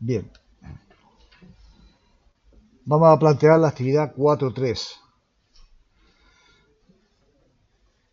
Bien, vamos a plantear la actividad 4.3.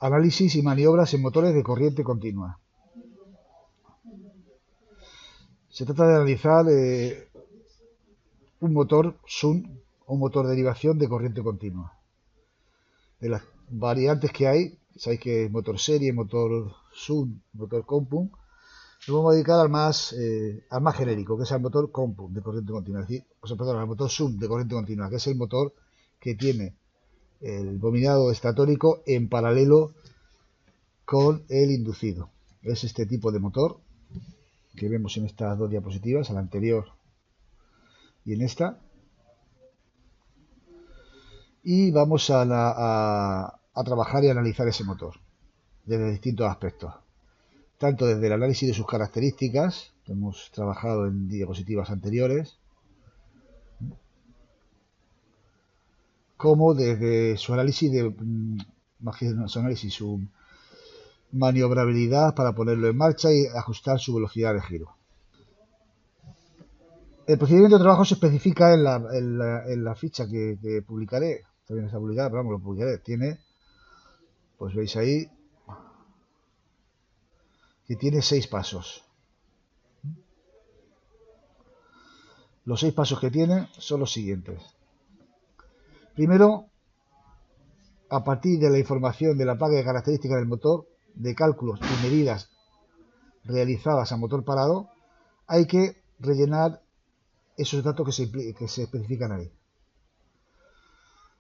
Análisis y maniobras en motores de corriente continua. Se trata de analizar un motor SUN o un motor de derivación de corriente continua. De las variantes que hay, sabéis que es motor serie, motor SUN, motor compound. Nos vamos a dedicar al más genérico, que es el motor compound de corriente continua. Es decir, al motor SUN de corriente continua, que es el motor que tiene el bobinado estatórico en paralelo con el inducido. Es este tipo de motor que vemos en estas dos diapositivas, en la anterior y en esta. Y vamos a trabajar y analizar ese motor desde distintos aspectos. Tanto desde el análisis de sus características, que hemos trabajado en diapositivas anteriores, como desde su análisis su maniobrabilidad para ponerlo en marcha y ajustar su velocidad de giro. El procedimiento de trabajo se especifica en la ficha que publicaré. Todavía no está publicada, pero vamos, lo publicaré. Tiene, pues veis ahí, que tiene 6 pasos. Los 6 pasos que tiene son los siguientes. Primero, a partir de la información de la placa de características del motor, de cálculos y medidas realizadas a motor parado, hay que rellenar esos datos que se especifican ahí.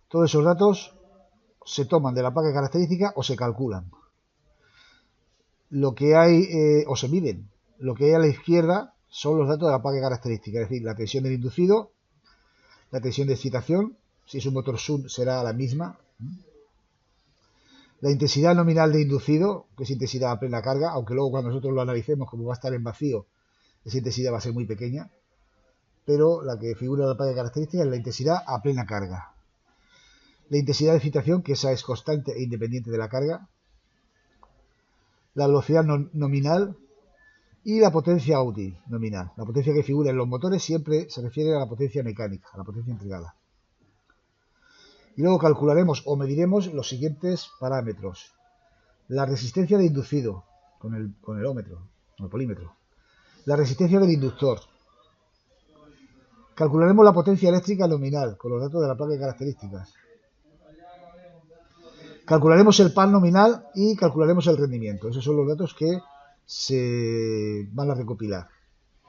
Todos esos datos se toman de la placa de características o se calculan. Lo que hay, o se miden. Lo que hay a la izquierda son los datos de la placa de características, es decir, la tensión del inducido, la tensión de excitación, si es un motor SUN será la misma, la intensidad nominal de inducido, que es intensidad a plena carga, aunque luego cuando nosotros lo analicemos, como va a estar en vacío, esa intensidad va a ser muy pequeña, pero la que figura en la placa de características es la intensidad a plena carga. La intensidad de excitación, que esa es constante e independiente de la carga, la velocidad nominal y la potencia útil nominal. La potencia que figura en los motores siempre se refiere a la potencia mecánica, a la potencia entregada. Y luego calcularemos o mediremos los siguientes parámetros. La resistencia de inducido con el ómetro, con el polímetro. La resistencia del inductor. Calcularemos la potencia eléctrica nominal con los datos de la placa de características. Calcularemos el PAN nominal y calcularemos el rendimiento. Esos son los datos que se van a recopilar.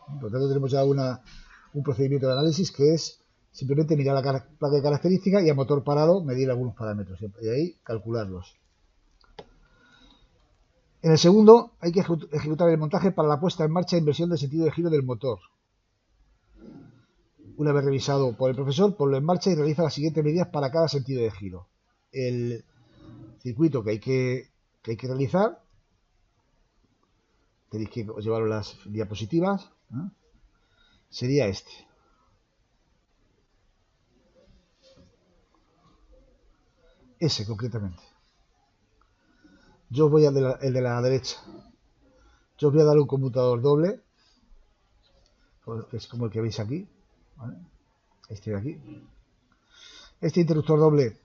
Por lo tanto, tenemos ya un procedimiento de análisis que es simplemente mirar la placa de características y a motor parado medir algunos parámetros y ahí calcularlos. En el segundo hay que ejecutar el montaje para la puesta en marcha e inversión del sentido de giro del motor. Una vez revisado por el profesor, ponlo en marcha y realiza las siguientes medidas para cada sentido de giro. El circuito que hay que realizar, tenéis que llevaros las diapositivas, ¿eh? Sería este. Ese concretamente. Yo os voy el de la derecha. Yo os voy a dar un conmutador doble, que es como el que veis aquí, ¿vale? Este de aquí. Este interruptor doble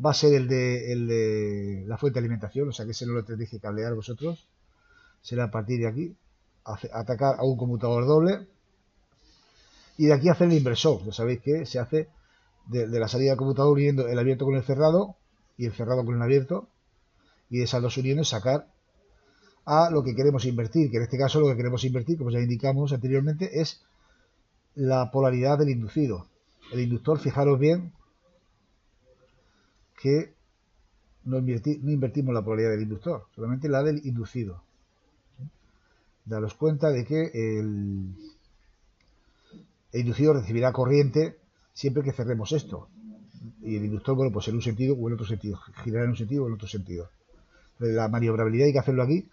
va a ser el de la fuente de alimentación, o sea que ese no lo tendréis que cablear vosotros. Será a partir de aquí, atacar a un conmutador doble. Y de aquí hacer el inversor. Ya sabéis que se hace de la salida del conmutador uniendo el abierto con el cerrado y el cerrado con el abierto. Y de esas dos uniones sacar a lo que queremos invertir, que en este caso lo que queremos invertir, como ya indicamos anteriormente, es la polaridad del inducido. El inductor, fijaros bien que no invertimos la polaridad del inductor, solamente la del inducido. Daros cuenta de que el inducido recibirá corriente siempre que cerremos esto. Y el inductor, bueno, pues en un sentido o en otro sentido, girará en un sentido o en otro sentido. La maniobrabilidad hay que hacerlo aquí,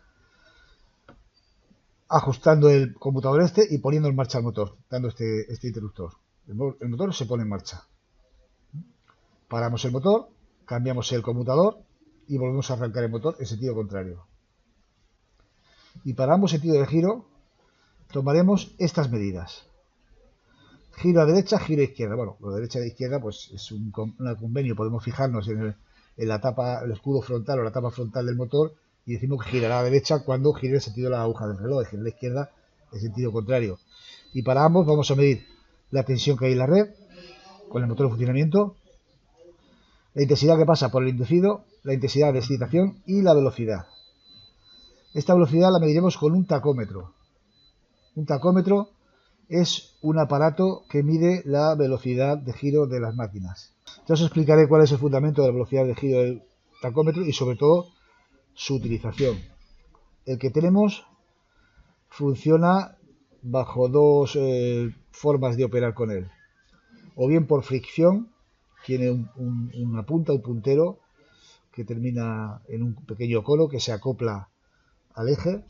ajustando el conmutador y poniendo en marcha el motor, dando este interruptor. El motor se pone en marcha. Paramos el motor, cambiamos el conmutador y volvemos a arrancar el motor en sentido contrario. Y para ambos sentidos de giro tomaremos estas medidas. Giro a derecha, giro a izquierda. Bueno, lo de derecha y de izquierda pues es un convenio. Podemos fijarnos en la tapa, el escudo frontal o la tapa frontal del motor y decimos que girará a la derecha cuando gire el sentido de la aguja del reloj, y gira a la izquierda el sentido contrario. Y para ambos vamos a medir la tensión que hay en la red con el motor en funcionamiento, la intensidad que pasa por el inducido, la intensidad de excitación y la velocidad. Esta velocidad la mediremos con un tacómetro. Un tacómetro es un aparato que mide la velocidad de giro de las máquinas. Ya os explicaré cuál es el fundamento de la velocidad de giro del tacómetro y sobre todo su utilización. El que tenemos funciona bajo dos formas de operar con él. O bien por fricción, tiene una punta, un puntero que termina en un pequeño cono que se acopla al eje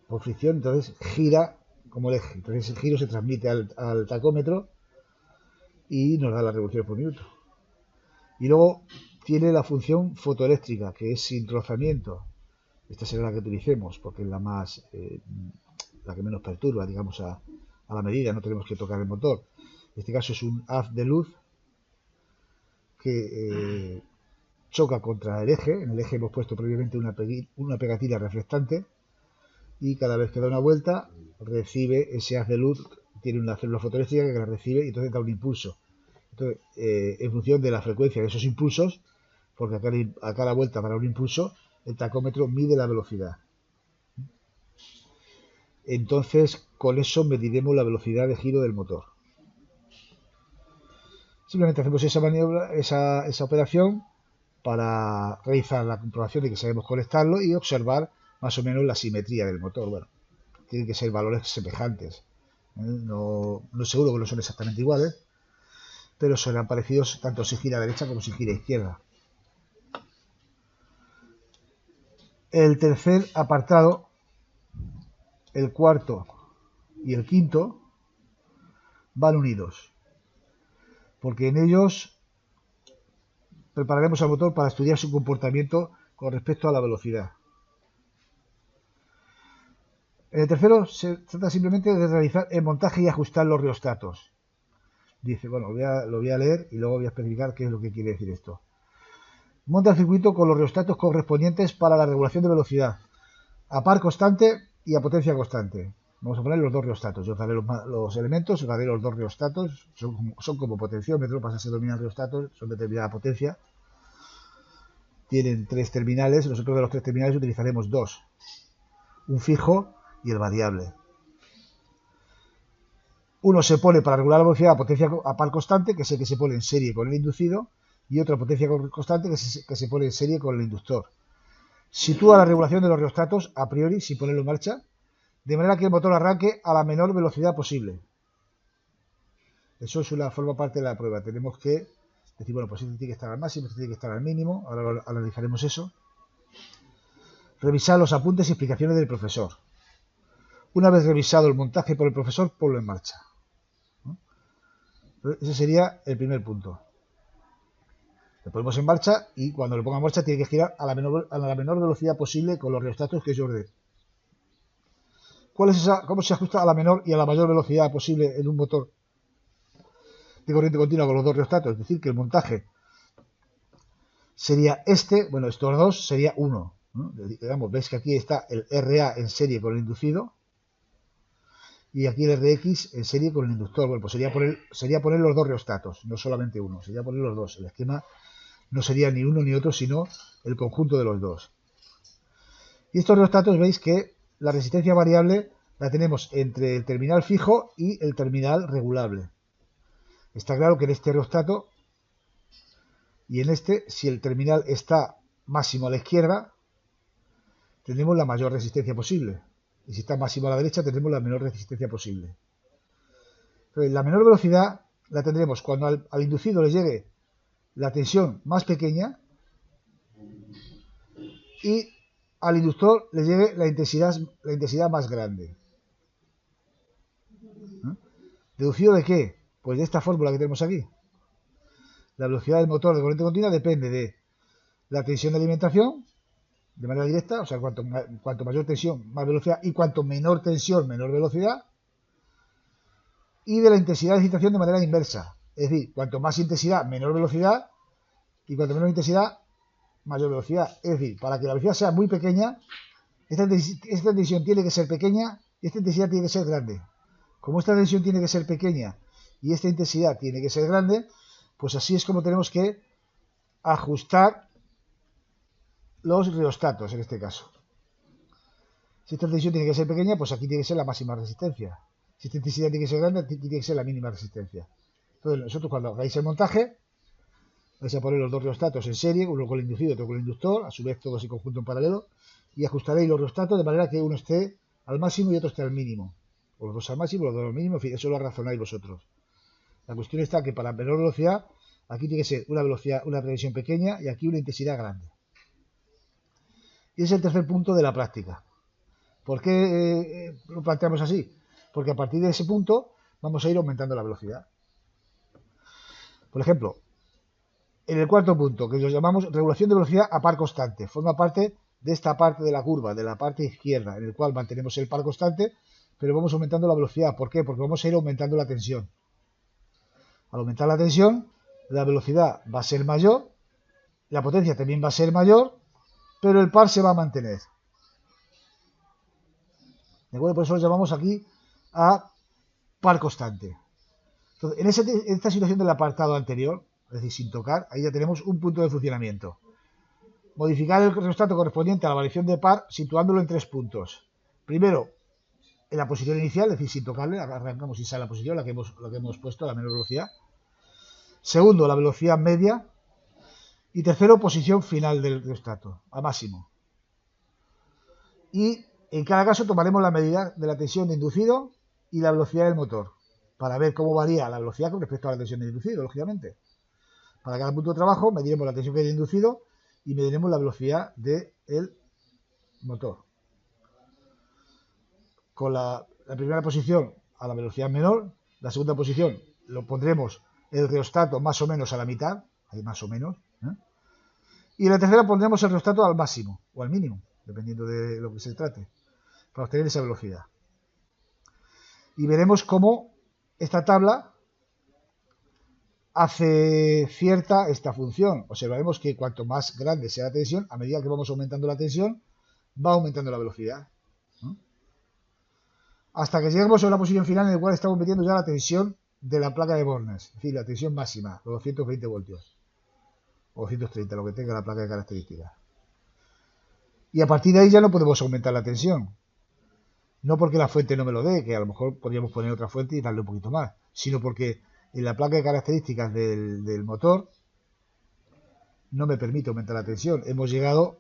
por fricción, entonces gira como el eje. Entonces el giro se transmite al tacómetro y nos da las revoluciones por minuto. Y luego tiene la función fotoeléctrica, que es sin rozamiento. Esta será la que utilicemos porque es la más la que menos perturba, digamos, a la medida. No tenemos que tocar el motor. En este caso es un haz de luz que choca contra el eje. En el eje hemos puesto previamente una pegatina reflectante y cada vez que da una vuelta recibe ese haz de luz, tiene una célula fotoeléctrica que la recibe y entonces da un impulso. Entonces, en función de la frecuencia de esos impulsos, porque a cada vuelta para un impulso, el tacómetro mide la velocidad. Entonces, con eso mediremos la velocidad de giro del motor. Simplemente hacemos esa maniobra, esa operación para realizar la comprobación de que sabemos conectarlo y observar más o menos la simetría del motor. Bueno, tienen que ser valores semejantes. No seguro que no son exactamente iguales, pero serán parecidos tanto si gira a derecha como si gira a izquierda. El tercer apartado, el cuarto y el quinto, van unidos, porque en ellos prepararemos al motor para estudiar su comportamiento con respecto a la velocidad. En el tercero se trata simplemente de realizar el montaje y ajustar los rheostatos. Dice, bueno, lo voy a leer y luego voy a especificar qué es lo que quiere decir esto. Monta el circuito con los rheostatos correspondientes para la regulación de velocidad, a par constante y a potencia constante. Vamos a poner los dos rheostatos. Yo os daré los elementos, os daré los dos rheostatos. Son como potenciómetro, pasa a ser dominan rheostatos, son de determinada potencia. Tienen 3 terminales, nosotros de los 3 terminales utilizaremos 2. Un fijo y el variable. Uno se pone para regular la velocidad a potencia a par constante, que es el que se pone en serie con el inducido, y otra potencia constante que se pone en serie con el inductor. Sitúa la regulación de los rheostatos a priori sin ponerlo en marcha, de manera que el motor arranque a la menor velocidad posible. Eso forma parte de la prueba. Tenemos que decir, bueno, pues este tiene que estar al máximo, este tiene que estar al mínimo. Ahora analizaremos eso. Revisar los apuntes y explicaciones del profesor. Una vez revisado el montaje por el profesor, ponlo en marcha. Ese sería el primer punto. Lo ponemos en marcha y cuando lo ponga en marcha tiene que girar a la menor velocidad posible con los rheostatos que yo ordene. ¿Cuál es esa? ¿Cómo se ajusta a la menor y a la mayor velocidad posible en un motor de corriente continua con los dos rheostatos? Es decir, que el montaje sería bueno, estos dos sería 1. ¿No? Digamos, veis que aquí está el RA en serie con el inducido y aquí el RX en serie con el inductor. Bueno, pues sería poner los dos rheostatos, no solamente uno, sería poner los dos. El esquema no sería ni uno ni otro, sino el conjunto de los dos. Y estos rheostatos veis que la resistencia variable la tenemos entre el terminal fijo y el terminal regulable. Está claro que en este rheostato y en este, si el terminal está máximo a la izquierda, tendremos la mayor resistencia posible. Y si está máximo a la derecha, tendremos la menor resistencia posible. Entonces, la menor velocidad la tendremos cuando al inducido le llegue la tensión más pequeña y al inductor le llegue la intensidad más grande. ¿Deducido de qué? Pues de esta fórmula que tenemos aquí. La velocidad del motor de corriente continua depende de la tensión de alimentación, de manera directa, o sea, cuanto mayor tensión, más velocidad, y cuanto menor tensión, menor velocidad, y de la intensidad de excitación de manera inversa. Es decir, cuanto más intensidad, menor velocidad, y cuanto menor intensidad, mayor velocidad. Es decir, para que la velocidad sea muy pequeña, esta tensión tiene que ser pequeña y esta intensidad tiene que ser grande. Como esta tensión tiene que ser pequeña y esta intensidad tiene que ser grande, pues así es como tenemos que ajustar los rheostatos en este caso. Si esta tensión tiene que ser pequeña, pues aquí tiene que ser la máxima resistencia. Si esta intensidad tiene que ser grande, aquí tiene que ser la mínima resistencia. Entonces, nosotros cuando hagáis el montaje, vais a poner los dos rheostatos en serie, uno con el inducido y otro con el inductor, a su vez todos en conjunto en paralelo, y ajustaréis los rheostatos de manera que uno esté al máximo y otro esté al mínimo. O los dos al máximo, los dos al mínimo, en fin, eso lo razonáis vosotros. La cuestión está que para menor velocidad, aquí tiene que ser una velocidad, una tensión pequeña y aquí una intensidad grande. Y ese es el tercer punto de la práctica. ¿Por qué lo planteamos así? Porque a partir de ese punto vamos a ir aumentando la velocidad. Por ejemplo, en el cuarto punto, que lo llamamos regulación de velocidad a par constante, forma parte de esta parte de la curva, de la parte izquierda, en el cual mantenemos el par constante, pero vamos aumentando la velocidad. ¿Por qué? Porque vamos a ir aumentando la tensión. Al aumentar la tensión, la velocidad va a ser mayor, la potencia también va a ser mayor, pero el par se va a mantener. ¿De acuerdo? Por eso lo llamamos aquí a par constante. Entonces, en esta situación del apartado anterior, es decir, sin tocar, ahí ya tenemos un punto de funcionamiento. Modificar el rheostato correspondiente a la variación de par situándolo en 3 puntos. Primero, en la posición inicial, es decir, sin tocarle, arrancamos y sale la posición, la que hemos puesto a la menor velocidad. Segundo, la velocidad media. Y tercero, posición final del rheostato, a máximo. Y en cada caso tomaremos la medida de la tensión de inducido y la velocidad del motor, para ver cómo varía la velocidad con respecto a la tensión de inducido, lógicamente. Para cada punto de trabajo mediremos la tensión que hay de inducido y mediremos la velocidad del motor. Con la primera posición a la velocidad menor, la segunda posición lo pondremos el rheostato más o menos a la mitad, ahí más o menos, y en la tercera pondremos el rheostato al máximo o al mínimo, dependiendo de lo que se trate, para obtener esa velocidad. Y veremos cómo esta tabla hace cierta esta función. Observaremos que cuanto más grande sea la tensión, a medida que vamos aumentando la tensión, va aumentando la velocidad, ¿no? Hasta que lleguemos a una posición final en la cual estamos metiendo ya la tensión de la placa de Bornes, es decir, la tensión máxima, los 220 voltios, o 230, lo que tenga la placa de características. Y a partir de ahí ya no podemos aumentar la tensión. No porque la fuente no me lo dé, que a lo mejor podríamos poner otra fuente y darle un poquito más, sino porque en la placa de características del motor no me permite aumentar la tensión. Hemos llegado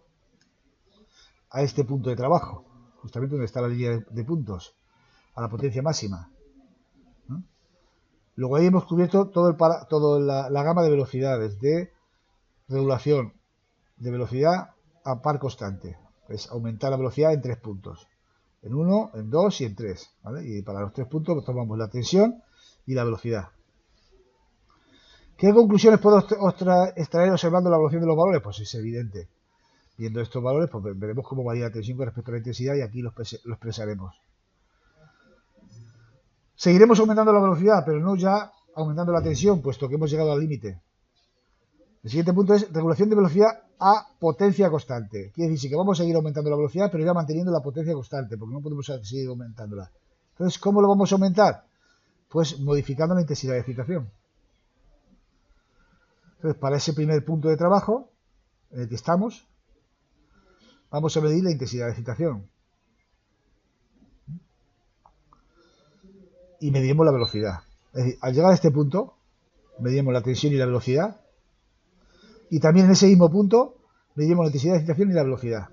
a este punto de trabajo, justamente donde está la línea de puntos, a la potencia máxima, ¿no? Luego ahí hemos cubierto toda la gama de velocidades de regulación de velocidad a par constante. Es aumentar la velocidad en 3 puntos. En 1, en 2 y en 3, ¿vale? Y para los 3 puntos tomamos la tensión y la velocidad. ¿Qué conclusiones puedo extraer observando la evaluación de los valores? Pues es evidente. Viendo estos valores, pues veremos cómo varía la tensión con respecto a la intensidad y aquí lo expresaremos. Seguiremos aumentando la velocidad, pero no ya aumentando la tensión, puesto que hemos llegado al límite. El siguiente punto es regulación de velocidad a potencia constante. Quiere decir que vamos a seguir aumentando la velocidad, pero ya manteniendo la potencia constante, porque no podemos seguir aumentándola. Entonces, ¿cómo lo vamos a aumentar? Pues modificando la intensidad de excitación. Entonces, para ese primer punto de trabajo en el que estamos, vamos a medir la intensidad de excitación. Y mediremos la velocidad. Es decir, al llegar a este punto, mediremos la tensión y la velocidad. Y también en ese mismo punto, mediremos la intensidad de excitación y la velocidad.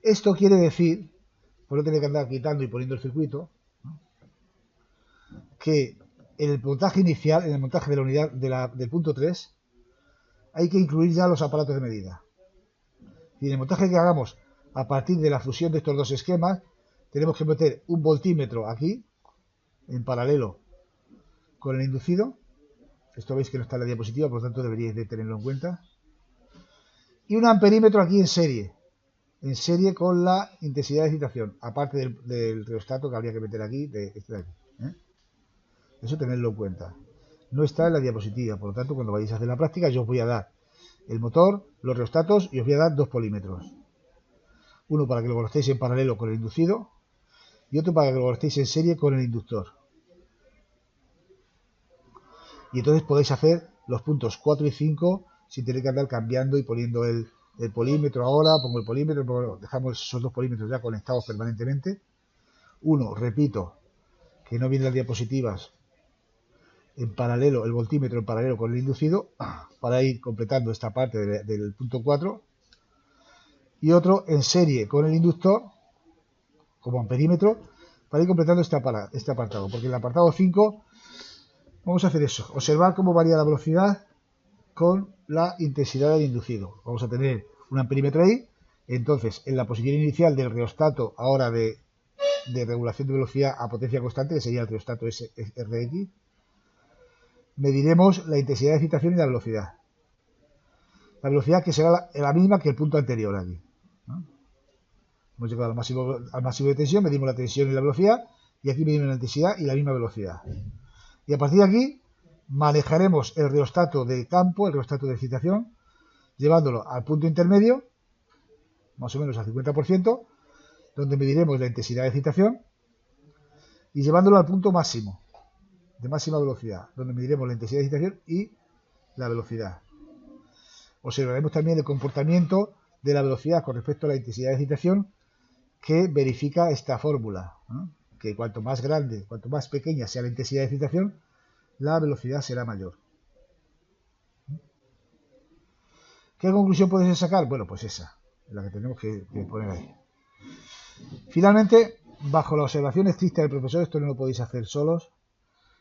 Esto quiere decir, por no tener que andar quitando y poniendo el circuito, ¿no?, que en el montaje inicial, en el montaje de la unidad del punto 3, hay que incluir ya los aparatos de medida. Y en el montaje que hagamos a partir de la fusión de estos dos esquemas, tenemos que meter un voltímetro aquí, en paralelo con el inducido. Esto veis que no está en la diapositiva, por lo tanto deberíais de tenerlo en cuenta. Y un amperímetro aquí en serie con la intensidad de excitación, aparte del rheostato que habría que meter aquí, este de aquí, ¿eh? Eso tenedlo en cuenta. No está en la diapositiva, por lo tanto, cuando vayáis a hacer la práctica, yo os voy a dar el motor, los reostatos y os voy a dar dos polímetros. Uno para que lo conectéis en paralelo con el inducido y otro para que lo conectéis en serie con el inductor. Y entonces podéis hacer los puntos 4 y 5 sin tener que andar cambiando y poniendo el polímetro ahora, pongo el polímetro, dejamos esos dos polímetros ya conectados permanentemente. Uno, repito, que no vienen las diapositivas, en paralelo, el voltímetro en paralelo con el inducido, para ir completando esta parte del punto 4. Y otro en serie con el inductor, como amperímetro, para ir completando este apartado. Porque en el apartado 5 vamos a hacer eso, observar cómo varía la velocidad con la intensidad del inducido. Vamos a tener un amperímetro ahí, entonces en la posición inicial del reostato ahora de regulación de velocidad a potencia constante, que sería el reostato RX, mediremos la intensidad de excitación y la velocidad. La velocidad que será la misma que el punto anterior aquí, ¿no? Hemos llegado al máximo de tensión, medimos la tensión y la velocidad, y aquí medimos la intensidad y la misma velocidad. Y a partir de aquí manejaremos el reostato de campo, el reostato de excitación, llevándolo al punto intermedio, más o menos al 50%, donde mediremos la intensidad de excitación, y llevándolo al punto máximo, de máxima velocidad, donde mediremos la intensidad de excitación y la velocidad. Observaremos también el comportamiento de la velocidad con respecto a la intensidad de excitación que verifica esta fórmula, ¿no? Que cuanto más grande, cuanto más pequeña sea la intensidad de excitación, la velocidad será mayor. ¿Qué conclusión podéis sacar? Bueno, pues esa, la que tenemos que poner ahí. Finalmente, bajo la observación estricta del profesor, esto no lo podéis hacer solos,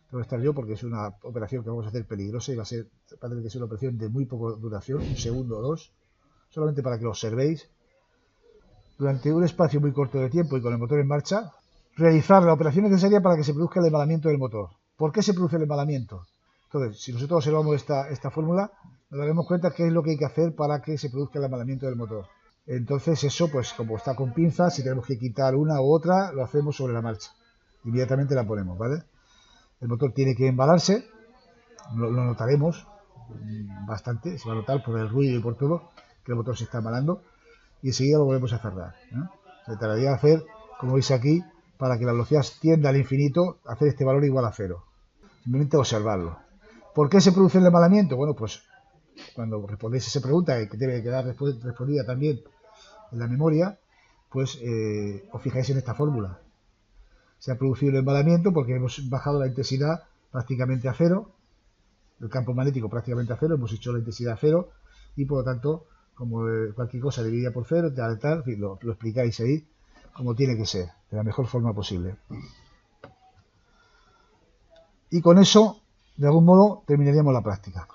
tengo que estar yo porque es una operación que vamos a hacer peligrosa y va a tener que ser una operación de muy poca duración, un segundo o dos, solamente para que lo observéis. Durante un espacio muy corto de tiempo y con el motor en marcha, realizar la operación necesaria para que se produzca el embalamiento del motor. ¿Por qué se produce el embalamiento? Entonces, si nosotros observamos esta fórmula, nos daremos cuenta qué es lo que hay que hacer para que se produzca el embalamiento del motor. Entonces eso, pues como está con pinzas, si tenemos que quitar una u otra, lo hacemos sobre la marcha. Inmediatamente la ponemos, ¿vale? El motor tiene que embalarse, lo notaremos bastante, se va a notar por el ruido y por todo, que el motor se está embalando, y enseguida lo volvemos a cerrar, ¿eh? Se trataría de hacer, como veis aquí, para que la velocidad tienda al infinito, hacer este valor igual a 0. Simplemente observarlo. ¿Por qué se produce el embalamiento? Bueno, pues cuando respondéis a esa pregunta, que debe quedar respondida también en la memoria, pues os fijáis en esta fórmula. Se ha producido el embalamiento porque hemos bajado la intensidad prácticamente a 0, el campo magnético prácticamente a 0, hemos hecho la intensidad a 0 y por lo tanto, como cualquier cosa dividida por 0, tal, en fin, lo explicáis ahí como tiene que ser, de la mejor forma posible. Y con eso, de algún modo, terminaríamos la práctica.